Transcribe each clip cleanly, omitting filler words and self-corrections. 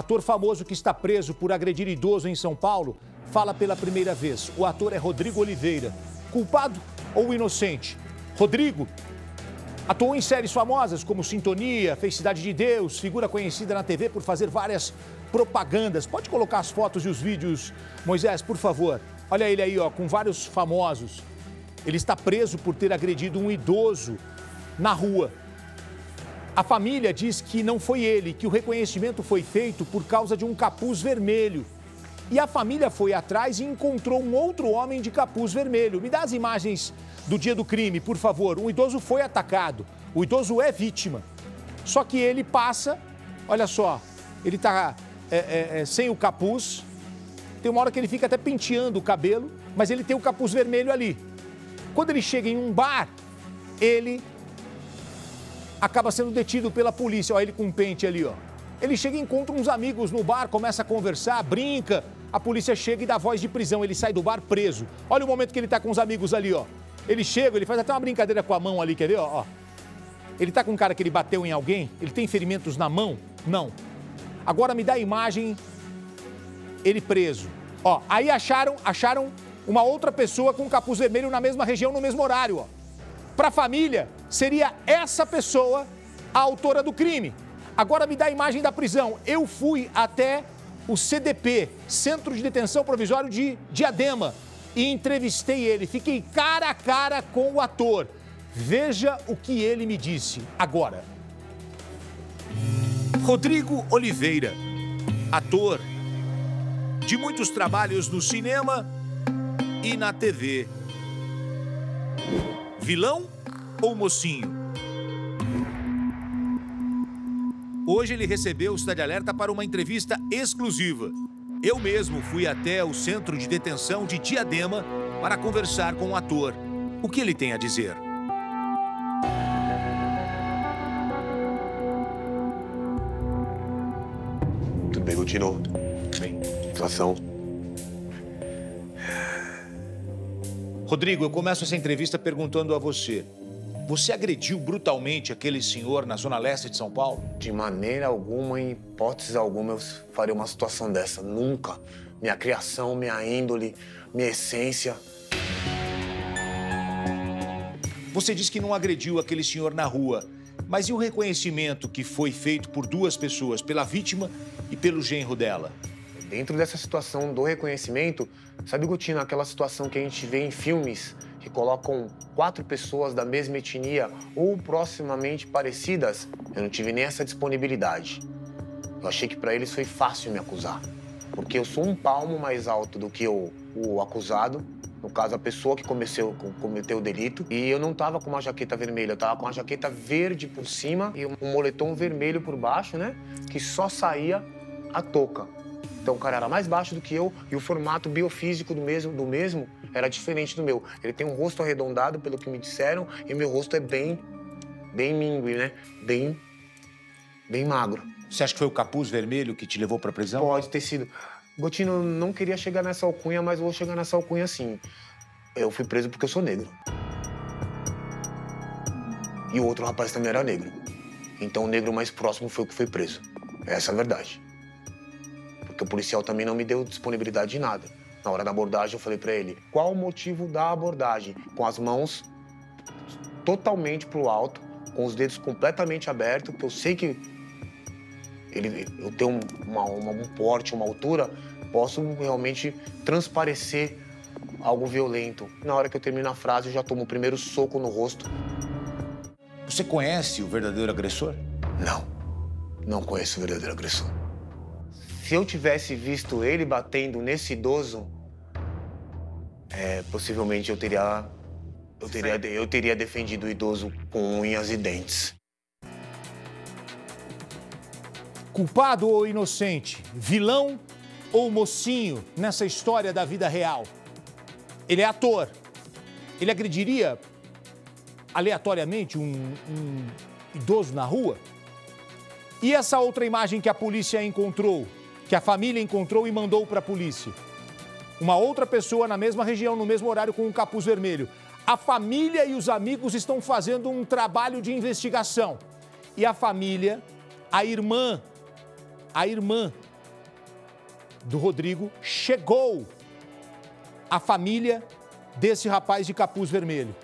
Ator famoso que está preso por agredir idoso em São Paulo fala pela primeira vez. O ator é Rodrigo Oliveira. Culpado ou inocente? Rodrigo atuou em séries famosas como Sintonia, fez Cidade de Deus, figura conhecida na TV por fazer várias propagandas. Pode colocar as fotos e os vídeos, Moisés, por favor. Olha ele aí, ó, com vários famosos. Ele está preso por ter agredido um idoso na rua. A família diz que não foi ele, que o reconhecimento foi feito por causa de um capuz vermelho. E a família foi atrás e encontrou um outro homem de capuz vermelho. Me dá as imagens do dia do crime, por favor. Um idoso foi atacado, o idoso é vítima. Só que ele passa, olha só, ele está sem o capuz. Tem uma hora que ele fica até penteando o cabelo, mas ele tem o capuz vermelho ali. Quando ele chega em um bar, ele acaba sendo detido pela polícia. Olha ele com um pente ali, ó. Ele chega e encontra uns amigos no bar, começa a conversar, brinca. A polícia chega e dá voz de prisão. Ele sai do bar preso. Olha o momento que ele tá com os amigos ali, ó. Ele chega, ele faz até uma brincadeira com a mão ali, quer ver, ó? Ele tá com um cara que ele bateu em alguém? Ele tem ferimentos na mão? Não. Agora me dá a imagem, ele preso. Ó, aí acharam uma outra pessoa com capuz vermelho na mesma região, no mesmo horário, ó. Para a família, seria essa pessoa a autora do crime. Agora me dá a imagem da prisão. Eu fui até o CDP, Centro de Detenção Provisório de Diadema, e entrevistei ele. Fiquei cara a cara com o ator. Veja o que ele me disse agora. Rodrigo Oliveira, ator de muitos trabalhos no cinema e na TV. Vilão ou mocinho? Hoje ele recebeu o Cidade Alerta para uma entrevista exclusiva. Eu mesmo fui até o Centro de Detenção de Diadema para conversar com o ator. O que ele tem a dizer? Tudo bem, Gutino? Bem, situação. Rodrigo, eu começo essa entrevista perguntando a você. Você agrediu brutalmente aquele senhor na Zona Leste de São Paulo? De maneira alguma, em hipótese alguma, eu faria uma situação dessa. Nunca. Minha criação, minha índole, minha essência. Você diz que não agrediu aquele senhor na rua, mas e o reconhecimento que foi feito por duas pessoas, pela vítima e pelo genro dela? Dentro dessa situação do reconhecimento, sabe, Gutino, aquela situação que a gente vê em filmes que colocam 4 pessoas da mesma etnia ou proximamente parecidas? Eu não tive nem essa disponibilidade. Eu achei que para eles foi fácil me acusar, porque eu sou um palmo mais alto do que o acusado, no caso a pessoa que cometeu o delito, e eu não estava com uma jaqueta vermelha, eu estava com uma jaqueta verde por cima e um moletom vermelho por baixo, né, que só saía a touca. Então o cara era mais baixo do que eu e o formato biofísico do mesmo era diferente do meu. Ele tem um rosto arredondado, pelo que me disseram, e meu rosto é bem míngue, né? Bem magro. Você acha que foi o capuz vermelho que te levou para a prisão? Pode ter sido. Gutino, não queria chegar nessa alcunha, mas vou chegar nessa alcunha sim. Eu fui preso porque eu sou negro. E o outro rapaz também era negro. Então o negro mais próximo foi o que foi preso. Essa é a verdade. Porque o policial também não me deu disponibilidade de nada. Na hora da abordagem, eu falei pra ele, qual o motivo da abordagem? Com as mãos totalmente pro alto, com os dedos completamente abertos, porque eu sei que eu tenho um porte, uma altura, posso realmente transparecer algo violento. Na hora que eu termino a frase, eu já tomo o primeiro soco no rosto. Você conhece o verdadeiro agressor? Não conheço o verdadeiro agressor. Se eu tivesse visto ele batendo nesse idoso, possivelmente eu teria defendido o idoso com unhas e dentes. Culpado ou inocente? Vilão ou mocinho nessa história da vida real? Ele é ator. Ele agrediria aleatoriamente um idoso na rua? E essa outra imagem que a polícia encontrou, que a família encontrou e mandou para a polícia? Uma outra pessoa na mesma região, no mesmo horário, com um capuz vermelho. A família e os amigos estão fazendo um trabalho de investigação. E a família, a irmã do Rodrigo chegou à família desse rapaz de capuz vermelho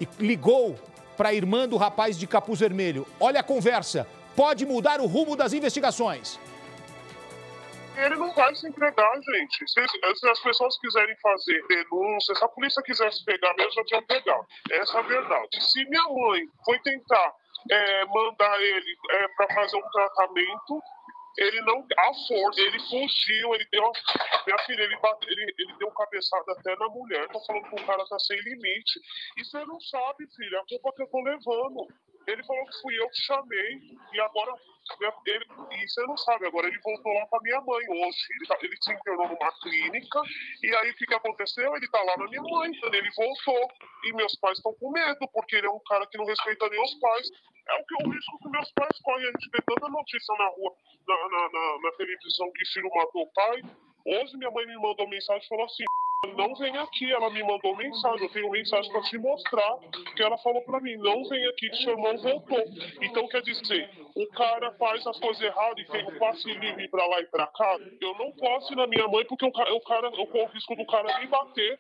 e ligou para a irmã do rapaz de capuz vermelho. Olha a conversa, pode mudar o rumo das investigações. Ele não vai se entregar, gente. Se as pessoas quiserem fazer denúncia, se a polícia quisesse pegar mesmo, já tinha pegado. Essa é a verdade. Se minha mãe foi tentar mandar ele para fazer um tratamento, ele não, à força, ele fugiu, ele deu, minha filha, ele deu cabeçada até na mulher. Tô falando que o cara tá sem limite. E você não sabe, filha, a culpa que eu tô levando. Ele falou que fui eu que chamei, e agora, e você não sabe, agora ele voltou lá pra minha mãe hoje. Ele se internou numa clínica, e aí o que aconteceu? Ele tá lá na minha mãe, ele voltou, e meus pais estão com medo, porque ele é um cara que não respeita nem os pais. É o risco que meus pais correm. A gente vê tanta notícia na rua, na televisão, que filho matou o pai. Hoje minha mãe me mandou mensagem e falou assim: não vem aqui. Ela me mandou mensagem, eu tenho mensagem para te mostrar, que ela falou para mim: não vem aqui, que seu irmão voltou. Então, quer dizer, o cara faz as coisas erradas e tem um passe livre para lá e para cá. Eu não posso ir na minha mãe, porque eu corro o risco do cara me bater,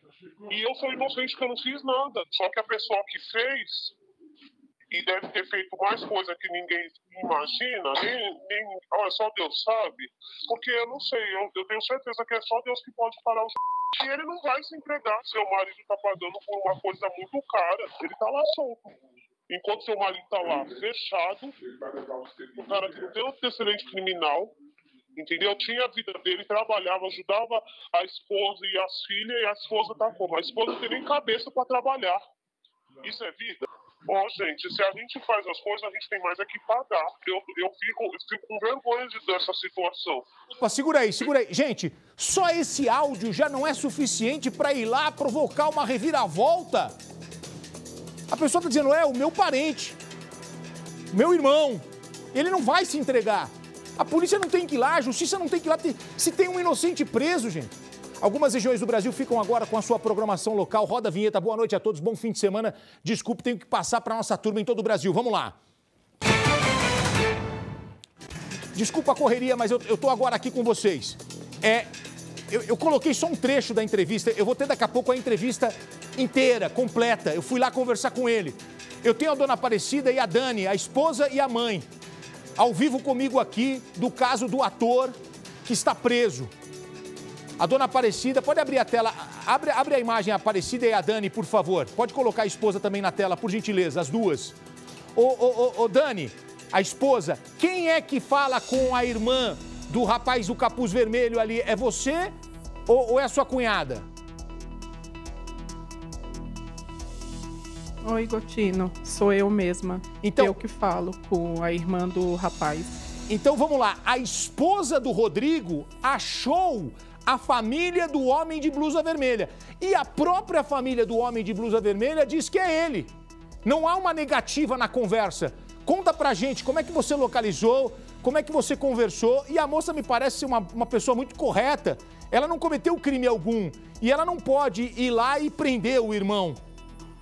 e eu sou inocente, que eu não fiz nada. Só que a pessoa que fez, e deve ter feito mais coisa que ninguém imagina, olha, só Deus sabe, porque eu não sei, eu tenho certeza que é só Deus que pode parar o e ele não vai se entregar. Seu marido tá pagando por uma coisa muito cara, ele tá lá solto. Enquanto seu marido tá lá fechado, o cara que não tem antecedente criminal, entendeu? Tinha a vida dele, trabalhava, ajudava a esposa e as filhas, e a esposa tá como? A esposa não tem nem cabeça para trabalhar. Isso é vida? Bom, gente, se a gente faz as coisas, a gente tem mais é que pagar. Eu fico com vergonha dessa situação. Opa, segura aí. Gente, só esse áudio já não é suficiente para ir lá provocar uma reviravolta? A pessoa tá dizendo, o meu parente, meu irmão, ele não vai se entregar. A polícia não tem que ir lá, a justiça não tem que ir lá. Se tem um inocente preso, gente. Algumas regiões do Brasil ficam agora com a sua programação local. Roda a vinheta. Boa noite a todos. Bom fim de semana. Desculpe, tenho que passar para a nossa turma em todo o Brasil. Vamos lá. Desculpa a correria, mas eu tô agora aqui com vocês. Eu coloquei só um trecho da entrevista. Eu vou ter daqui a pouco a entrevista inteira, completa. Eu fui lá conversar com ele. Eu tenho a dona Aparecida e a Dani, a esposa e a mãe, ao vivo comigo aqui do caso do ator que está preso. A dona Aparecida, pode abrir a tela, abre a imagem, a Aparecida e a Dani, por favor. Pode colocar a esposa também na tela, por gentileza, as duas. Ô Dani, a esposa, quem é que fala com a irmã do rapaz do capuz vermelho ali? É você ou é a sua cunhada? Oi, Gotino, sou eu mesma. Então, eu que falo com a irmã do rapaz. Então vamos lá, a esposa do Rodrigo achou a família do homem de blusa vermelha. E a própria família do homem de blusa vermelha diz que é ele. Não há uma negativa na conversa. Conta pra gente como é que você localizou, como é que você conversou. E a moça me parece ser uma pessoa muito correta. Ela não cometeu crime algum. E ela não pode ir lá e prender o irmão.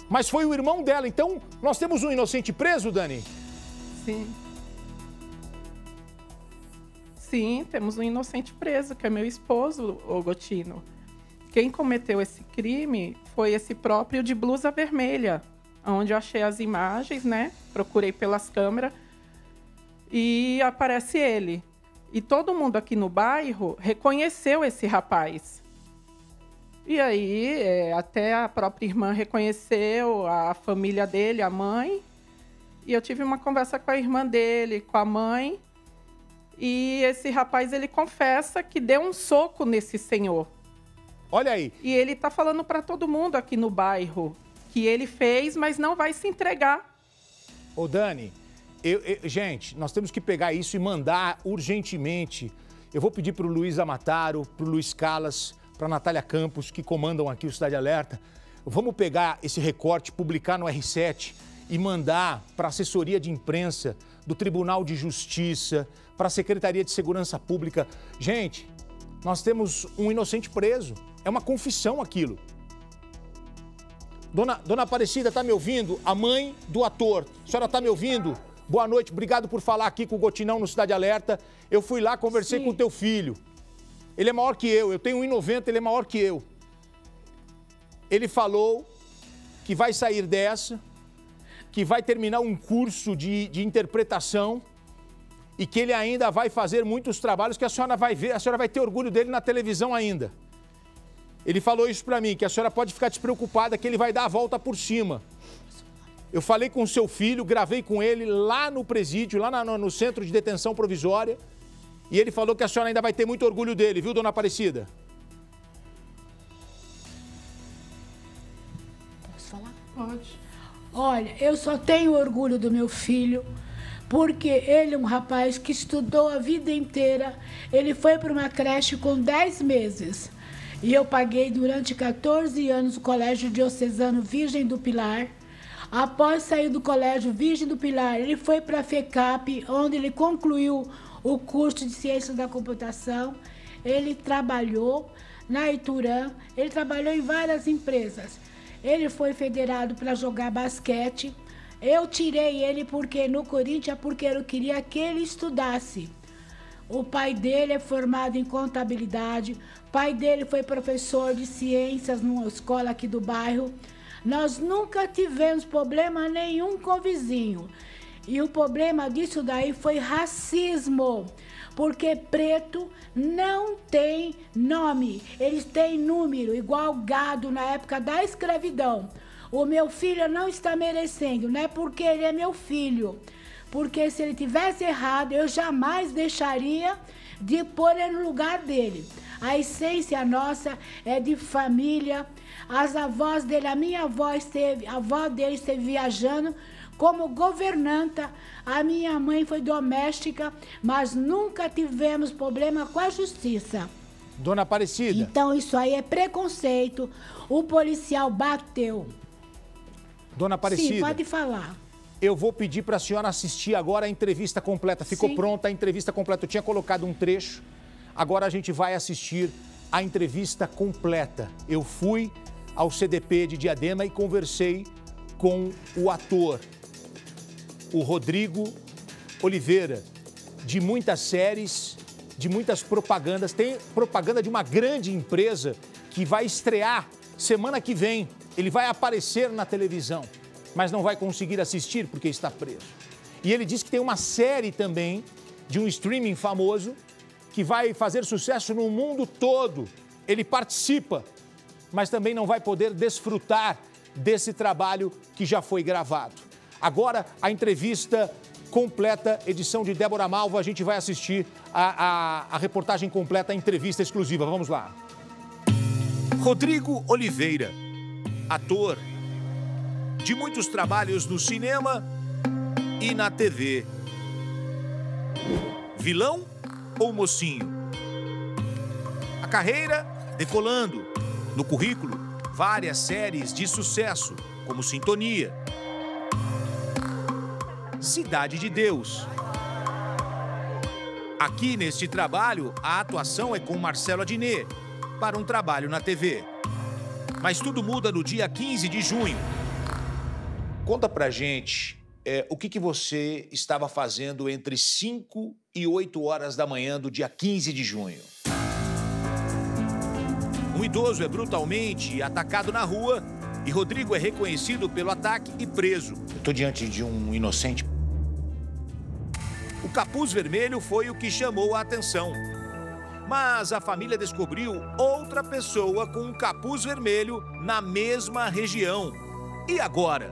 Mas foi o irmão dela. Então, nós temos um inocente preso, Dani? Sim. Sim, temos um inocente preso, que é meu esposo, o Gotino. Quem cometeu esse crime foi esse próprio de blusa vermelha, onde eu achei as imagens, né? Procurei pelas câmeras e aparece ele. E todo mundo aqui no bairro reconheceu esse rapaz. E aí, até a própria irmã reconheceu, a família dele, a mãe. E eu tive uma conversa com a irmã dele, com a mãe. E esse rapaz, ele confessa que deu um soco nesse senhor. Olha aí. E ele tá falando para todo mundo aqui no bairro que ele fez, mas não vai se entregar. Ô, Dani, gente, nós temos que pegar isso e mandar urgentemente. Eu vou pedir pro Luiz Amataro, pro Luiz Calas, pra Natália Campos, que comandam aqui o Cidade Alerta. Vamos pegar esse recorte, publicar no R7 e mandar para a assessoria de imprensa do Tribunal de Justiça, para a Secretaria de Segurança Pública. Gente, nós temos um inocente preso. É uma confissão aquilo. Dona Aparecida, tá me ouvindo? A mãe do ator. A senhora tá me ouvindo? Boa noite, obrigado por falar aqui com o Gotinão no Cidade Alerta. Eu fui lá, conversei com o teu filho. Ele é maior que eu tenho 1,90, ele é maior que eu. Ele falou que vai sair dessa, que vai terminar um curso de interpretação e que ele ainda vai fazer muitos trabalhos que a senhora vai ver, a senhora vai ter orgulho dele na televisão ainda. Ele falou isso pra mim, que a senhora pode ficar despreocupada, que ele vai dar a volta por cima. Eu falei com o seu filho, gravei com ele lá no presídio, lá no centro de detenção provisória, e ele falou que a senhora ainda vai ter muito orgulho dele, viu, dona Aparecida? Posso falar? Pode. Olha, eu só tenho orgulho do meu filho, porque ele é um rapaz que estudou a vida inteira. Ele foi para uma creche com 10 meses. E eu paguei durante 14 anos o Colégio Diocesano Virgem do Pilar. Após sair do Colégio Virgem do Pilar, ele foi para a FECAP, onde ele concluiu o curso de Ciências da Computação. Ele trabalhou na Ituran, ele trabalhou em várias empresas. Ele foi federado para jogar basquete. Eu tirei ele no Corinthians porque eu queria que ele estudasse. O pai dele é formado em contabilidade. O pai dele foi professor de ciências numa escola aqui do bairro. Nós nunca tivemos problema nenhum com o vizinho. E o problema disso daí foi racismo. Porque preto não tem nome, eles têm número, igual gado na época da escravidão. O meu filho não está merecendo, não é porque ele é meu filho. Porque se ele tivesse errado, eu jamais deixaria de pôr ele no lugar dele. A essência nossa é de família. As avós dele, a minha avó a avó dele esteve viajando como governanta. A minha mãe foi doméstica, mas nunca tivemos problema com a justiça. Dona Aparecida. Então isso aí é preconceito. O policial bateu. Dona Aparecida. Sim, pode falar. Eu vou pedir para a senhora assistir agora a entrevista completa. Ficou pronta a entrevista completa. Eu tinha colocado um trecho. Agora a gente vai assistir a entrevista completa. Eu fui ao CDP de Diadema e conversei com o ator, o Rodrigo Oliveira, de muitas séries, de muitas propagandas. Tem propaganda de uma grande empresa que vai estrear semana que vem. Ele vai aparecer na televisão, mas não vai conseguir assistir porque está preso. E ele disse que tem uma série também de um streaming famoso que vai fazer sucesso no mundo todo. Ele participa, mas também não vai poder desfrutar desse trabalho que já foi gravado. Agora, a entrevista completa, edição de Débora Malva, a gente vai assistir a reportagem completa, a entrevista exclusiva. Vamos lá. Rodrigo Oliveira, ator de muitos trabalhos no cinema e na TV. Vilão ou mocinho? A carreira decolando. No currículo, várias séries de sucesso, como Sintonia, Cidade de Deus. Aqui neste trabalho, a atuação é com Marcelo Adnet, para um trabalho na TV. Mas tudo muda no dia 15 de junho. Conta pra gente o que você estava fazendo entre 5 e 8 horas da manhã do dia 15 de junho. Um idoso é brutalmente atacado na rua e Rodrigo é reconhecido pelo ataque e preso. Eu estou diante de um inocente. O capuz vermelho foi o que chamou a atenção. Mas a família descobriu outra pessoa com um capuz vermelho na mesma região. E agora?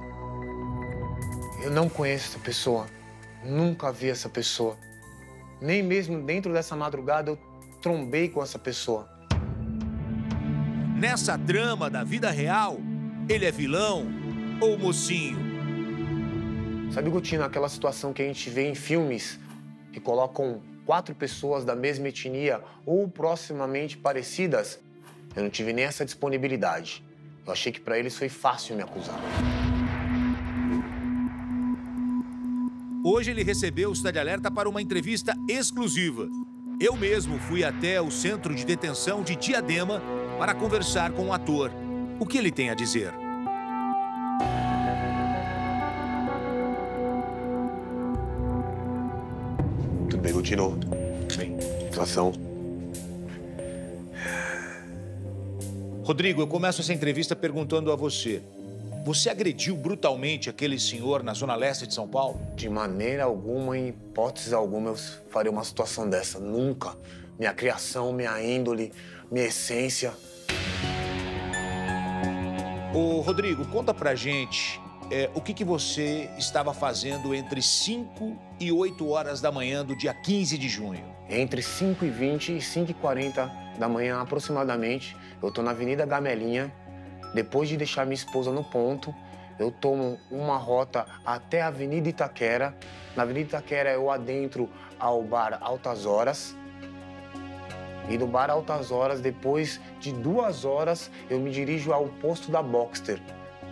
Eu não conheço essa pessoa. Nunca vi essa pessoa. Nem mesmo dentro dessa madrugada eu trombei com essa pessoa. Nessa trama da vida real, ele é vilão ou mocinho? Sabe, Gotino, aquela situação que a gente vê em filmes que colocam 4 pessoas da mesma etnia ou proximamente parecidas? Eu não tive nem essa disponibilidade. Eu achei que para eles foi fácil me acusar. Hoje ele recebeu o Cidade Alerta para uma entrevista exclusiva. Eu mesmo fui até o centro de detenção de Diadema para conversar com o ator. O que ele tem a dizer? Tudo bem, Gotino? Bem, situação. Rodrigo, eu começo essa entrevista perguntando a você. Você agrediu brutalmente aquele senhor na zona leste de São Paulo? De maneira alguma, em hipótese alguma, eu faria uma situação dessa. Nunca. Minha criação, minha índole, minha essência. Ô, Rodrigo, conta pra gente o que você estava fazendo entre 5 e 8 horas da manhã do dia 15 de junho. Entre 5h20 e 5h40 da manhã, aproximadamente, eu tô na Avenida Gamelinha. Depois de deixar minha esposa no ponto, eu tomo uma rota até a Avenida Itaquera. Na Avenida Itaquera, eu adentro ao bar Altas Horas. E do bar Altas Horas, depois de 2 horas, eu me dirijo ao posto da Boxster,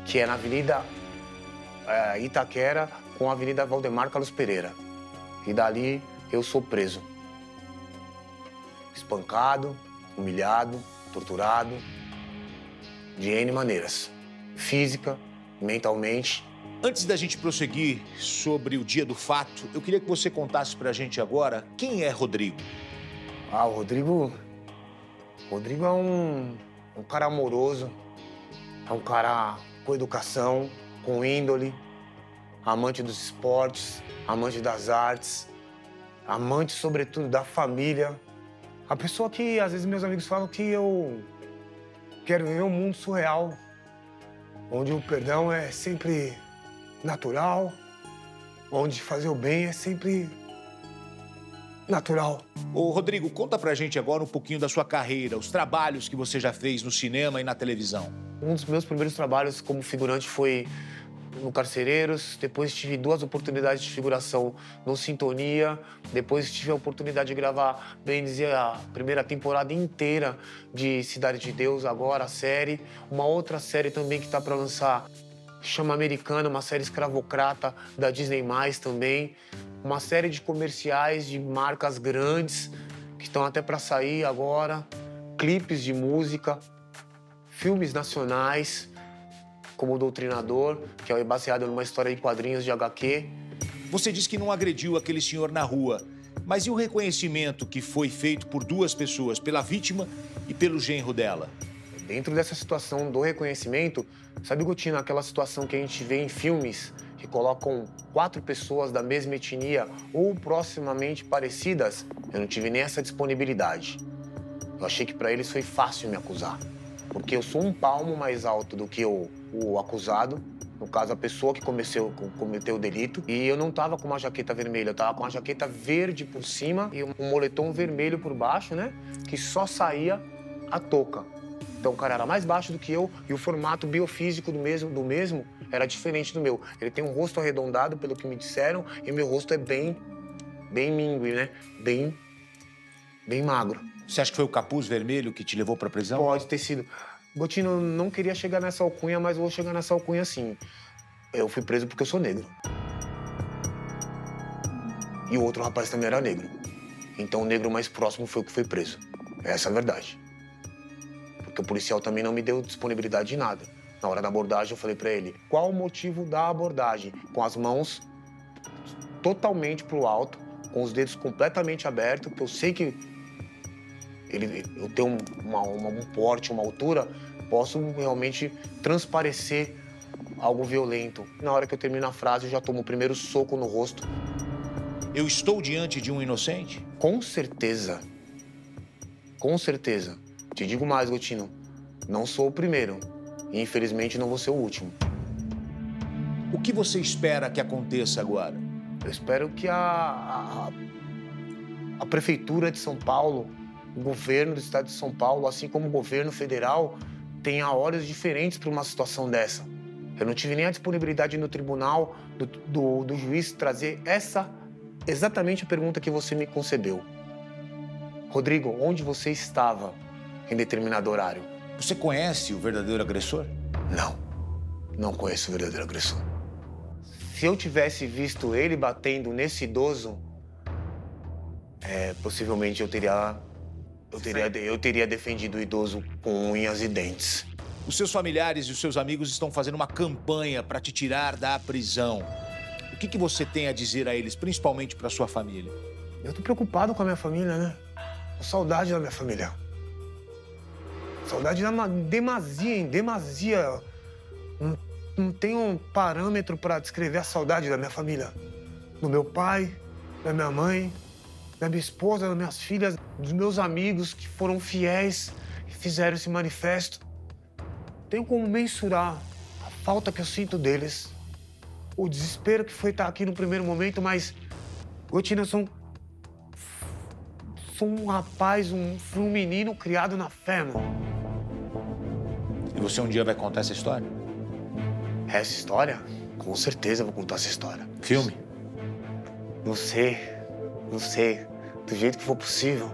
que é na Avenida Itaquera com a Avenida Valdemar Carlos Pereira. E dali eu sou preso. Espancado, humilhado, torturado, de N maneiras. Física, mentalmente. Antes da gente prosseguir sobre o dia do fato, eu queria que você contasse pra gente agora quem é Rodrigo. O Rodrigo é um cara amoroso, é um cara com educação, com índole, amante dos esportes, amante das artes, amante, sobretudo, da família. A pessoa que, às vezes, meus amigos falam que eu quero viver um mundo surreal, onde o perdão é sempre natural, onde fazer o bem é sempre natural. Ô, Rodrigo, conta pra gente agora um pouquinho da sua carreira, os trabalhos que você já fez no cinema e na televisão. Um dos meus primeiros trabalhos como figurante foi no Carcereiros, depois tive 2 oportunidades de figuração no Sintonia, depois tive a oportunidade de gravar, bem dizer, a primeira temporada inteira de Cidade de Deus, agora a série. Uma outra série também que está para lançar, chama Americana, uma série escravocrata da Disney+, também. Uma série de comerciais de marcas grandes que estão até para sair agora, clipes de música, filmes nacionais, como O Doutrinador, que é baseado numa história em quadrinhos de HQ. Você disse que não agrediu aquele senhor na rua, mas e o reconhecimento que foi feito por 2 pessoas, pela vítima e pelo genro dela? Dentro dessa situação do reconhecimento, sabe, Gotino, aquela situação que a gente vê em filmes que colocam 4 pessoas da mesma etnia ou proximamente parecidas? Eu não tive nem essa disponibilidade. Eu achei que para eles foi fácil me acusar, porque eu sou um palmo mais alto do que o acusado, no caso a pessoa que cometeu o delito, e eu não tava com uma jaqueta vermelha, eu tava com uma jaqueta verde por cima e um moletom vermelho por baixo, né, que só saía a touca. Então o cara era mais baixo do que eu e o formato biofísico do mesmo era diferente do meu. Ele tem um rosto arredondado, pelo que me disseram, e meu rosto é bem míngue, né, bem magro. Você acha que foi o capuz vermelho que te levou pra prisão? Pode ter sido. Gotino, não queria chegar nessa alcunha, mas vou chegar nessa alcunha sim. Eu fui preso porque eu sou negro. E o outro rapaz também era negro. Então o negro mais próximo foi o que foi preso. Essa é a verdade. Porque o policial também não me deu disponibilidade de nada. Na hora da abordagem eu falei pra ele, qual o motivo da abordagem? Com as mãos totalmente pro alto, com os dedos completamente abertos, porque eu sei que eu tenho um porte, uma altura, posso realmente transparecer algo violento. Na hora que eu termino a frase, eu já tomo o primeiro soco no rosto. Eu estou diante de um inocente? Com certeza. Com certeza. Te digo mais, Gotino. Não sou o primeiro. E, infelizmente, não vou ser o último. O que você espera que aconteça agora? Eu espero que a Prefeitura de São Paulo, o governo do estado de São Paulo, assim como o governo federal, tenha olhos diferentes para uma situação dessa. Eu não tive nem a disponibilidade no tribunal do juiz trazer exatamente a pergunta que você me concebeu. Rodrigo, onde você estava em determinado horário? Você conhece o verdadeiro agressor? Não conheço o verdadeiro agressor. Se eu tivesse visto ele batendo nesse idoso, possivelmente eu teria defendido o idoso com unhas e dentes. Os seus familiares e os seus amigos estão fazendo uma campanha para te tirar da prisão. O que você tem a dizer a eles, principalmente para sua família? Eu tô preocupado com a minha família, né? Com saudade da minha família. Saudade demasia, em demasia. Não tem um parâmetro para descrever a saudade da minha família. Do meu pai, da minha mãe, da minha esposa, das minhas filhas, dos meus amigos que foram fiéis e fizeram esse manifesto. Tenho como mensurar a falta que eu sinto deles, o desespero que foi estar aqui no primeiro momento, mas, Gotina, eu sou um rapaz, fui um menino criado na fé, mano. E você um dia vai contar essa história? Essa história? Com certeza eu vou contar essa história. Filme? Não sei, do jeito que for possível,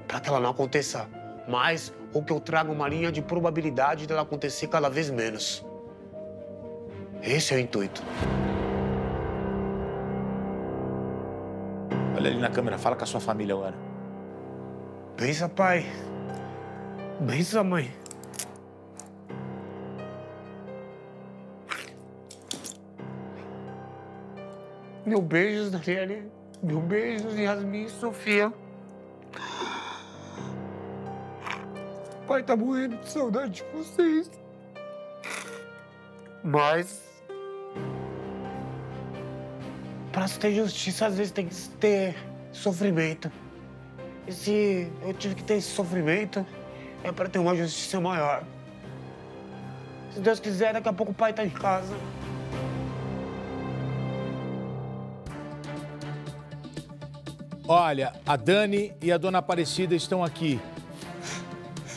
para que ela não aconteça mais ou que eu traga uma linha de probabilidade dela acontecer cada vez menos. Esse é o intuito. Olha ali na câmera, fala com a sua família agora. Bença, pai. Bença, mãe. Meu beijo, Daniele. Meu beijo, Yasmin e Sofia. O pai tá morrendo de saudade de vocês. Mas... pra se ter justiça, às vezes tem que ter sofrimento. E se eu tive que ter esse sofrimento, é pra ter uma justiça maior. Se Deus quiser, daqui a pouco o pai tá em casa. Olha, a Dani e a dona Aparecida estão aqui.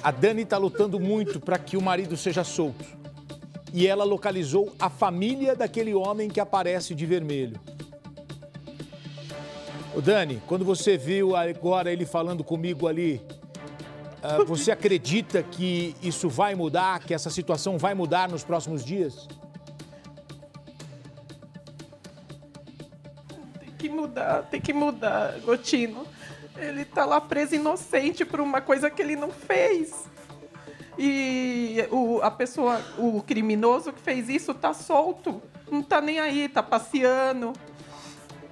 A Dani está lutando muito para que o marido seja solto. E ela localizou a família daquele homem que aparece de vermelho. Ô Dani, quando você viu agora ele falando comigo ali, você acredita que isso vai mudar, que essa situação vai mudar nos próximos dias? Tem que mudar, Gotino. Ele tá lá preso inocente por uma coisa que ele não fez. E o criminoso que fez isso tá solto. Não tá nem aí, tá passeando,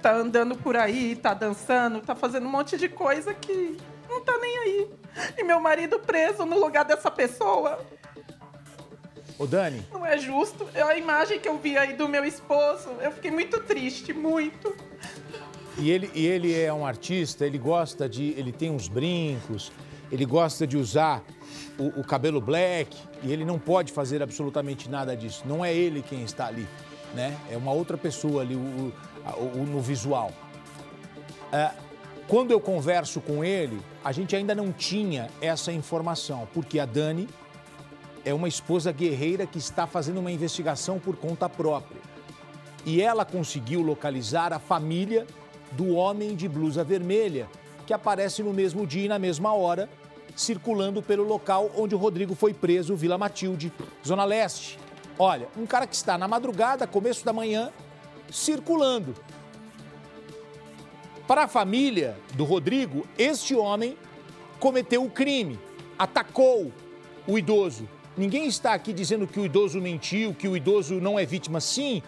tá andando por aí, tá dançando, tá fazendo um monte de coisa que não tá nem aí. E meu marido preso no lugar dessa pessoa. Ô Dani. Não é justo. É a imagem que eu vi aí do meu esposo. Eu fiquei muito triste, muito. E ele é um artista, ele tem uns brincos, ele gosta de usar o cabelo black e ele não pode fazer absolutamente nada disso. Não é ele quem está ali, né? É uma outra pessoa ali no visual. Quando eu converso com ele, a gente ainda não tinha essa informação, porque a Dani é uma esposa guerreira que está fazendo uma investigação por conta própria. E ela conseguiu localizar a família do homem de blusa vermelha, que aparece no mesmo dia e na mesma hora, circulando pelo local onde o Rodrigo foi preso, Vila Matilde, Zona Leste. Olha, um cara que está na madrugada, começo da manhã, circulando. Para a família do Rodrigo, este homem cometeu o crime, atacou o idoso. Ninguém está aqui dizendo que o idoso mentiu, que o idoso não é vítima. Sim,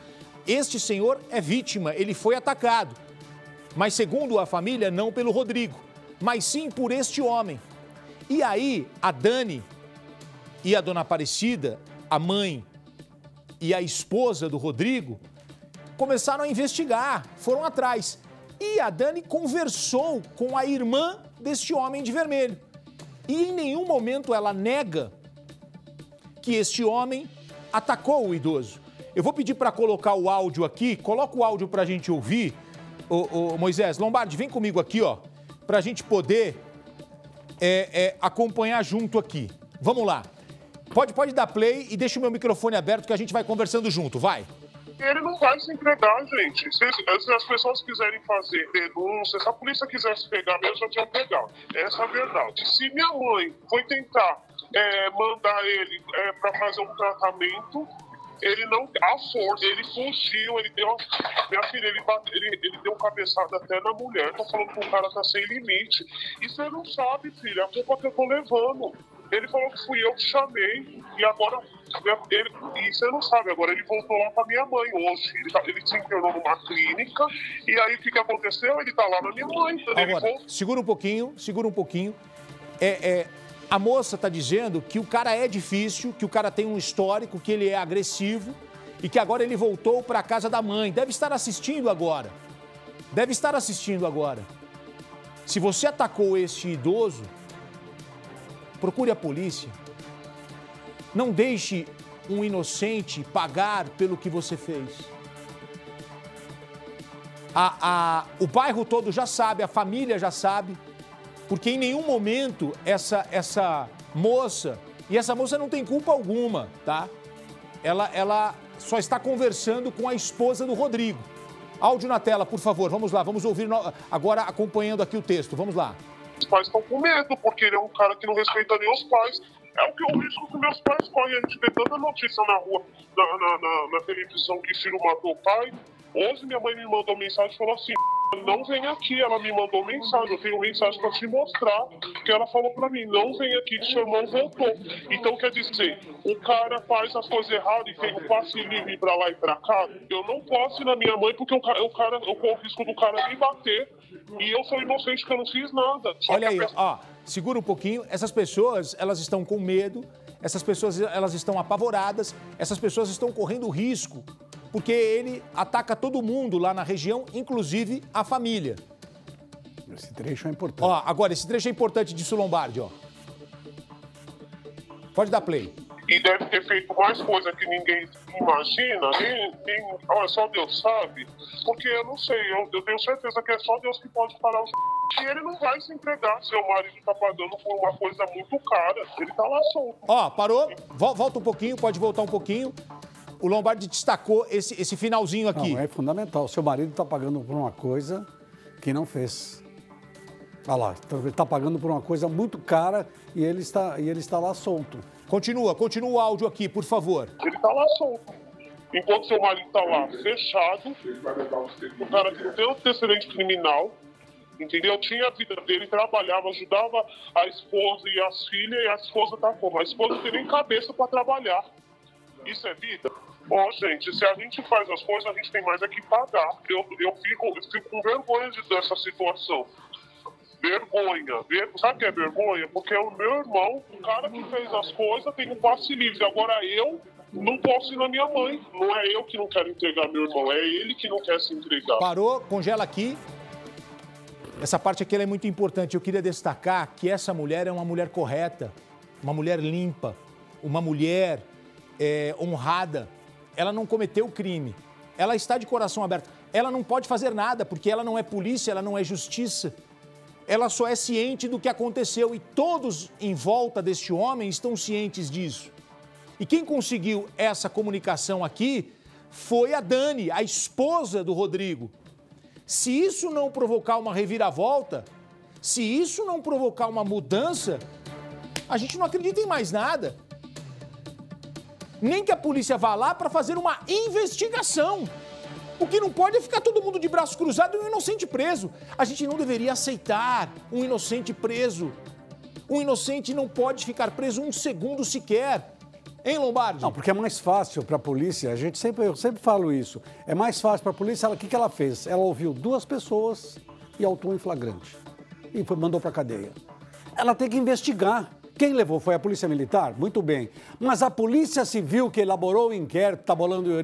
este senhor é vítima, ele foi atacado. Mas segundo a família, não pelo Rodrigo, mas sim por este homem. E aí, a Dani e a dona Aparecida, a mãe e a esposa do Rodrigo, começaram a investigar, foram atrás. E a Dani conversou com a irmã deste homem de vermelho. E em nenhum momento ela nega que este homem atacou o idoso. Eu vou pedir para colocar o áudio aqui, coloca o áudio para a gente ouvir. Ô, Moisés, Lombardi, vem comigo aqui, ó, pra gente poder acompanhar junto aqui. Vamos lá. Pode dar play e deixa o meu microfone aberto que a gente vai conversando junto, vai. Ele não vai se entregar, gente. Se as pessoas quiserem fazer denúncia, se a polícia quisesse pegar mesmo, já tinha pegado. Essa é a verdade. Se minha mãe foi tentar mandar ele para fazer um tratamento, ele não, à força, ele fugiu, ele deu, minha filha, ele deu cabeçada até na mulher, tá falando que o cara tá sem limite. E você não sabe, filha, a culpa que eu tô levando. Ele falou que fui eu que chamei, e agora, e você não sabe, agora ele voltou lá pra minha mãe hoje. Ele se internou numa clínica, e aí o que aconteceu? Ele tá lá na minha mãe. Agora, segura um pouquinho. A moça está dizendo que o cara é difícil, que o cara tem um histórico, que ele é agressivo e que agora ele voltou para a casa da mãe. Deve estar assistindo agora. Deve estar assistindo agora. Se você atacou este idoso, procure a polícia. Não deixe um inocente pagar pelo que você fez. O bairro todo já sabe, a família já sabe, porque em nenhum momento essa moça, e essa moça não tem culpa alguma, tá? Ela só está conversando com a esposa do Rodrigo. Áudio na tela, por favor, vamos lá, vamos ouvir agora acompanhando aqui o texto, vamos lá. Os pais estão com medo, porque ele é um cara que não respeita nem os pais. É o risco que meus pais correm. A gente vê tanta notícia na rua, na televisão, que filho matou o pai. Hoje minha mãe me mandou mensagem e falou assim: não vem aqui. Ela me mandou mensagem, eu tenho mensagem pra te mostrar, que ela falou pra mim: não vem aqui, que seu irmão voltou. Então quer dizer, o cara faz as coisas erradas e tem o passe livre pra lá e pra cá. Eu não posso ir na minha mãe porque eu corro o risco do cara me bater. E eu sou inocente, que eu não fiz nada. Olha aí, ó, segura um pouquinho. Essas pessoas, elas estão com medo, essas pessoas, elas estão apavoradas, essas pessoas estão correndo risco, porque ele ataca todo mundo lá na região, inclusive a família. Esse trecho é importante. Ó, agora, esse trecho é importante disso, Lombardi, ó. Pode dar play. E deve ter feito mais coisa que ninguém imagina, olha, só Deus sabe, porque eu não sei, eu tenho certeza que é só Deus que pode parar os e ele não vai se entregar. Seu marido tá pagando por uma coisa muito cara, ele tá lá solto. Ó, parou, volta um pouquinho, pode voltar um pouquinho. O Lombardi destacou esse finalzinho aqui. Não, é fundamental, seu marido tá pagando por uma coisa que não fez. Olha lá, então ele tá pagando por uma coisa muito cara e ele está lá solto. Continua o áudio aqui, por favor. Ele tá lá solto. Enquanto seu marido tá lá fechado, o cara que não tem antecedente criminal, entendeu? Tinha a vida dele, trabalhava, ajudava a esposa e as filhas, e a esposa tá como? A esposa não tem nem cabeça para trabalhar. Isso é vida? Bom, gente, se a gente faz as coisas, a gente tem mais é que pagar. Eu fico com vergonha dessa situação. Vergonha. Sabe o que é vergonha? Porque é o meu irmão, o cara que fez as coisas, tem um passe livre. Agora eu não posso ir na minha mãe. Não é eu que não quero entregar meu irmão, é ele que não quer se entregar. Parou, congela aqui. Essa parte aqui ela é muito importante. Eu queria destacar que essa mulher é uma mulher correta, uma mulher limpa, uma mulher honrada. Ela não cometeu crime. Ela está de coração aberto. Ela não pode fazer nada, porque ela não é polícia, ela não é justiça. Ela só é ciente do que aconteceu e todos em volta deste homem estão cientes disso. E quem conseguiu essa comunicação aqui foi a Dani, a esposa do Rodrigo. Se isso não provocar uma reviravolta, se isso não provocar uma mudança, a gente não acredita em mais nada. Nem que a polícia vá lá para fazer uma investigação. O que não pode é ficar todo mundo de braço cruzado e um inocente preso. A gente não deveria aceitar um inocente preso. Um inocente não pode ficar preso um segundo sequer. Hein, Lombardi? Não, porque é mais fácil para a polícia, eu sempre falo isso, é mais fácil para a polícia, o que ela fez? Ela ouviu 2 pessoas e autuou em flagrante. E mandou para a cadeia. Ela tem que investigar. Quem levou foi a Polícia Militar? Muito bem. Mas a Polícia Civil que elaborou o inquérito, está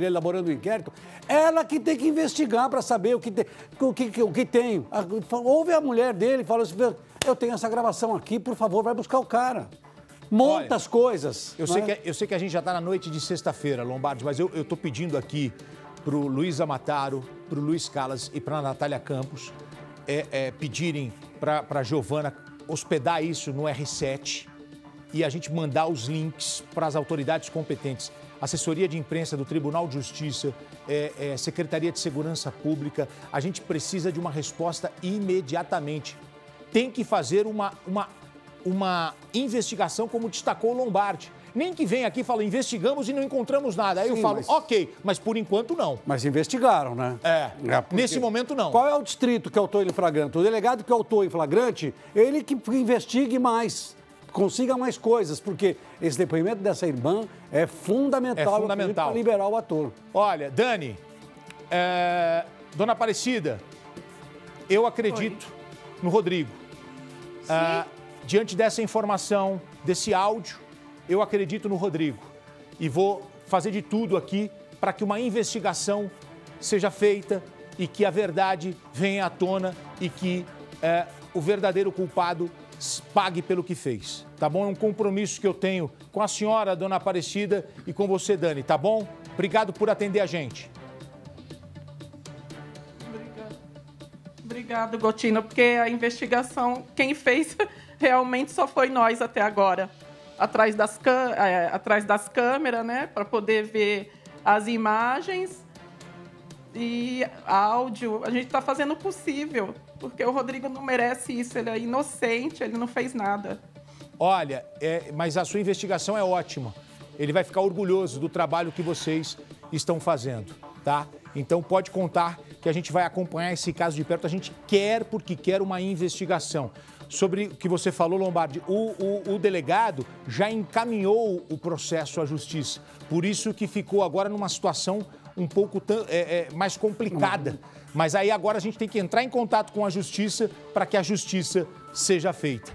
elaborando o inquérito, ela que tem que investigar para saber o que tem. Ouve a mulher dele e fala assim, eu tenho essa gravação aqui, por favor, vai buscar o cara. Monta as coisas. Eu sei que a gente já está na noite de sexta-feira, Lombardi, mas eu estou pedindo aqui para o Luiz Amataro, para o Luiz Callas e para a Natália Campos pedirem para a Giovana hospedar isso no R7 e a gente mandar os links para as autoridades competentes. Assessoria de Imprensa do Tribunal de Justiça, Secretaria de Segurança Pública. A gente precisa de uma resposta imediatamente. Tem que fazer uma investigação, como destacou o Lombardi. Nem que venha aqui e fale, investigamos e não encontramos nada. Aí eu falo, ok, mas por enquanto não. Mas investigaram, né? Nesse momento não. Qual é o distrito que autuou em flagrante? O delegado que autuou em flagrante, ele que investigue mais, consiga mais coisas, porque esse depoimento dessa irmã é fundamental para liberar o ator. Olha, Dani, Dona Aparecida, eu acredito no Rodrigo. diante dessa informação, desse áudio, eu acredito no Rodrigo e vou fazer de tudo aqui para que uma investigação seja feita e que a verdade venha à tona e que o verdadeiro culpado pague pelo que fez, tá bom? É um compromisso que eu tenho com a senhora, dona Aparecida, e com você, Dani, tá bom? Obrigado por atender a gente. Obrigado, Gotino, porque a investigação, quem fez realmente só foi nós até agora. Atrás das câmeras, né, para poder ver as imagens e áudio. A gente está fazendo o possível, porque o Rodrigo não merece isso, ele é inocente, ele não fez nada. Olha, mas a sua investigação é ótima. Ele vai ficar orgulhoso do trabalho que vocês estão fazendo, tá? Então pode contar que a gente vai acompanhar esse caso de perto. A gente quer, porque quer uma investigação. Sobre o que você falou, Lombardi, o delegado já encaminhou o processo à justiça. Por isso que ficou agora numa situação um pouco mais complicada. Mas aí agora a gente tem que entrar em contato com a justiça para que a justiça seja feita.